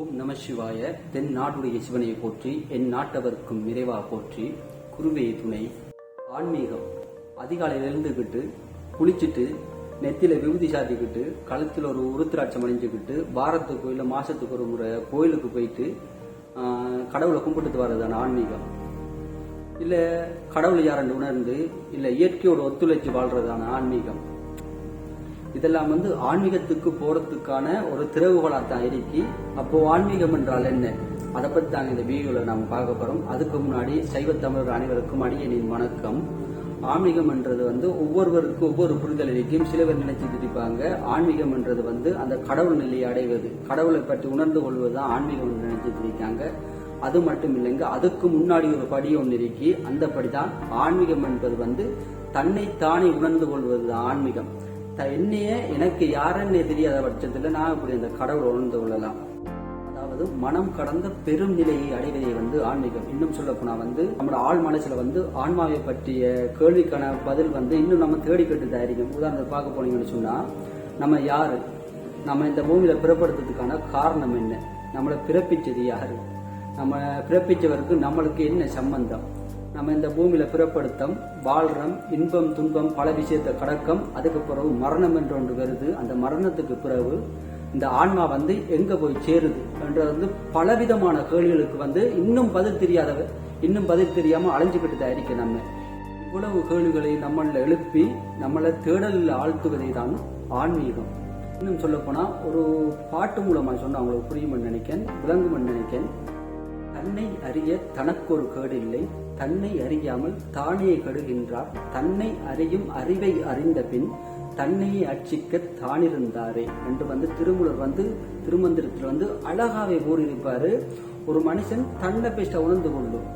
ஓம் நம சிவாய. தென் நாடுடைய சிவனையை போற்றி, என் நாட்டவர்க்கும் நிறைவா போற்றி, குருவே துணை. ஆன்மீகம். அதிகாலையில் எழுந்துக்கிட்டு குளிச்சுட்டு நெத்தில விபூதி சாத்திக்கிட்டு கழுத்தில் ஒரு உருத்திராட்சம் அணிஞ்சுக்கிட்டு வாரத்துக்கு இல்லை மாசத்துக்கு ஒரு முறை கோயிலுக்கு போயிட்டு கடவுளை கும்பிட்டு வர்றதான ஆன்மீகம். இல்ல கடவுளை யாரண்டு உணர்ந்து இல்ல இயற்கையோட ஒத்துழைச்சு வாழ்றதான ஆன்மீகம். இதெல்லாம் ஆன்மீகத்துக்கு போறதுக்கான ஒரு திறவுகோலாத்தான் இருக்கு. அப்போ ஆன்மீகம் என்றால் என்ன, அதை பத்தி தாங்க இந்த வீடியோல நாம பார்க்க போறோம். அதுக்கு முன்னாடி சைவ தமிழர் அனைவருக்கும் அடியனின் வணக்கம். ஆன்மீகம் என்றது ஒவ்வொருவருக்கும் ஒவ்வொரு புரிதல் இருக்கும். சில பேர் நினைச்சிட்டு இருப்பாங்க ஆன்மீகம் என்றது அந்த கடவுள் நிலையை அடைவது, கடவுளை பற்றி உணர்ந்து கொள்வதுதான் ஆன்மீகம் என்று நினைச்சிட்டு இருக்காங்க. அது மட்டும் இல்லைங்க, அதுக்கு முன்னாடி ஒரு படி ஒன்று இருக்கு. அந்த படிதான் ஆன்மீகம் என்பது தன்னை தானே உணர்ந்து கொள்வதுதான் ஆன்மீகம். என்னையே எனக்கு யாருன்னே தெரியாத பட்சத்துல நான் இப்படி அந்த கடவுளை உணர்ந்து கொள்ளலாம். அதாவது மனம் கடந்த பெரும் நிலையை அடைவதை ஆன்மீகம். இன்னும் சொல்ல போனா நம்மளோட ஆள் மனசுல ஆன்மாவை பற்றிய கேள்விக்கான பதில் இன்னும் நம்ம தேடிக்கிட்டு தான் இருக்கும். உதாரணத்துக்கு பார்க்க போனீங்கன்னு சொன்னா, நம்ம யாரு, நம்ம இந்த பூமியில பிறப்படுத்துறதுக்கான காரணம் என்ன, நம்மளை பிறப்பிச்சது யாரு, நம்ம பிறப்பிச்சவருக்கு நம்மளுக்கு என்ன சம்பந்தம், நம்ம இந்த பூமியில பிறப்படுத்தம் வாழ்றம் இன்பம் துன்பம் பல விஷயத்தை கடக்கம், அதுக்கு பிறகு மரணம் என்று ஒன்று வருது. அந்த மரணத்துக்கு பிறகு இந்த ஆன்மா எங்க போய் சேருது என்ற பலவிதமான கேள்விகளுக்கு இன்னும் பதில் தெரியாம அலைஞ்சுக்கிட்டு தான் இருக்க. நம்ம இவ்வளவு கேள்விகளை நம்மள எழுப்பி நம்மளை தேடலில் ஆழ்த்துவதை தான் ஆன்மீகம். இன்னும் சொல்ல போனா ஒரு பாட்டு மூலமா சொன்னா அவங்களுக்கு புரியும்னு நினைக்கேன், விளங்கும்னு நினைக்கேன். தன்னை அறிய தனக்கொரு கேடு இல்லை, தன்னை அறியாமல் தானே கெடுகின்றார், தன்னை அறியும் அறிவை அறிந்த பின் தன்னையே அர்ச்சிக்க தானிருந்தாரே என்று திருமூலர் திருமந்திரத்தில் அழகாவே கூறியிருப்பாரு. ஒரு மனுஷன் தன்னை பெஸ்ட உணர்ந்து கொள்ளும்.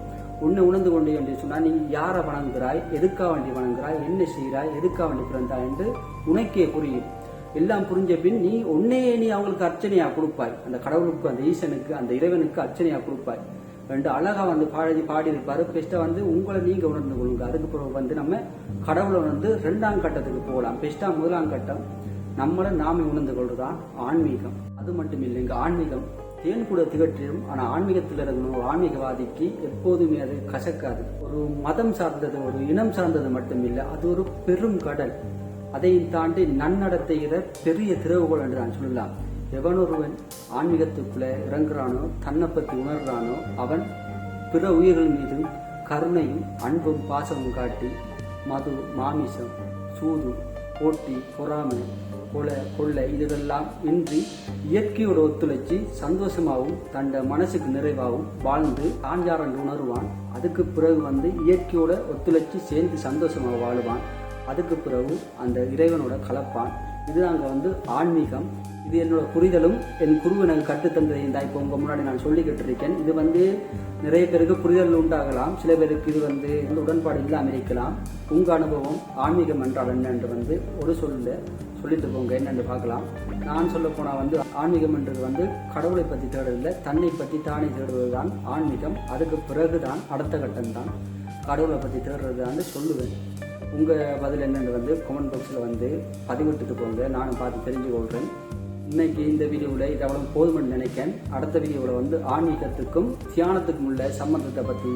உன்னை உணர்ந்து கொண்டே என்று சொன்னா, நீ யாரை வணங்குகிறாய், எதுக்காக வேண்டி வணங்குகிறாய், என்ன செய்கிறாய், எதுக்காக வேண்டி பிறந்தாய் என்று உனக்கே புரியும். எல்லாம் புரிஞ்ச பின் நீ உன்னையே அவங்களுக்கு அர்ச்சனையா கொடுப்பாய். அந்த கடவுளுக்கு, அந்த ஈசனுக்கு, அந்த இறைவனுக்கு அர்ச்சனையா கொடுப்பாய் ரெண்டு அழகா பாடி இருப்பாரு. பெஸ்டா உங்களை நீங்க உணர்ந்து கொள்ளுங்க. அதுக்கு பிறகு நம்ம கடவுளை ரெண்டாம் கட்டத்துக்கு போகலாம். பெஸ்டா முதலாம் கட்டம் நம்மளை நாமே உணர்ந்து கொள்றதுதான் ஆன்மீகம். அது மட்டும் இல்லைங்க, ஆன்மீகம் தேன் கூட திகற்றிடும். ஆனா ஆன்மீகத்தில் இருக்கணும், ஒரு ஆன்மீகவாதிக்கு எப்போதுமே அது கசக்காது. ஒரு மதம் சார்ந்தது, ஒரு இனம் சார்ந்தது மட்டும் இல்லை, அது ஒரு பெரும் கடல். அதை தாண்டி நன்னடத்தைகிற பெரிய திறவுகோள் என்று நான் சொல்லலாம். எவனொருவன் ஆன்மீகத்துக்குள்ள இறங்குறானோ, தன்னை பற்றி உணர்றானோ, அவன் பிற உயிர்கள் மீது கருணையும் அன்பும் பாசமும் காட்டி மது மாமிசம் சூது போட்டி பொறாமை கொள்ளை இதெல்லாம் இன்றி இயற்கையோட ஒத்துழைச்சி சந்தோஷமாகவும் தண்ட மனசுக்கு நிறைவாகவும் வாழ்ந்து தாஞ்சாரண்டு உணர்வான். அதுக்கு பிறகு இயற்கையோட ஒத்துழைச்சி சேர்ந்து சந்தோஷமாக வாழுவான். அதுக்கு பிறகு அந்த இறைவனோட கலப்பான். இது அங்க ஆன்மீகம். இது என்னோட புரிதலும் என் குரு எனக்கு கற்றுத்தந்ததையும் தான் இப்போ உங்க முன்னாடி நான் சொல்லிக்கிட்டு இருக்கேன். இது நிறைய பேருக்கு புரிதல் உண்டாகலாம், சில பேருக்கு இது உடன்பாடு இல்லாமல் இருக்கலாம். உங்க அனுபவம் ஆன்மீகம் என்றால் என்ன என்று ஒரு சொல்லிட்டு போங்க, என்னென்று பார்க்கலாம். நான் சொல்ல போனா ஆன்மீகம் என்றது கடவுளை பற்றி தேடுறதில்லை, தன்னை பற்றி தானே தேடுவதுதான் ஆன்மீகம். அதுக்கு பிறகுதான் அடுத்த கட்டம் தான் கடவுளை பற்றி தேடுறதுதான் சொல்லுவேன். உங்க பதில் என்னன்னு கமெண்ட் பாக்ஸில் பதிவிட்டுட்டு போங்க, நானும் பார்த்து தெரிஞ்சு கொள்றேன். இன்னைக்கு இந்த வீடியோவில் இது அவ்வளவு போதும்னு நினைக்கிறேன். அடுத்த வீடியோவில் ஆன்மீகத்துக்கும் தியானத்துக்கும் உள்ள சம்பந்தத்தை பற்றி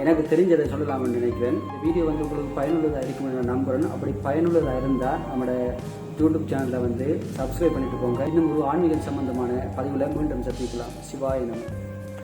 எனக்கு தெரிஞ்சதை சொல்லலாம்னு நினைக்கிறேன். இந்த வீடியோ உங்களுக்கு பயனுள்ளதாக இருக்கும்னு நான் நம்புறேன். அப்படி பயனுள்ளதாக இருந்தால் நம்மளோட யூடியூப் சேனலை சப்ஸ்கிரைப் பண்ணிட்டு போங்க. இன்னும் ஒரு ஆன்மீகம் சம்பந்தமான பதிவில் மீண்டும் சந்திக்கலாம். சிவாய நம.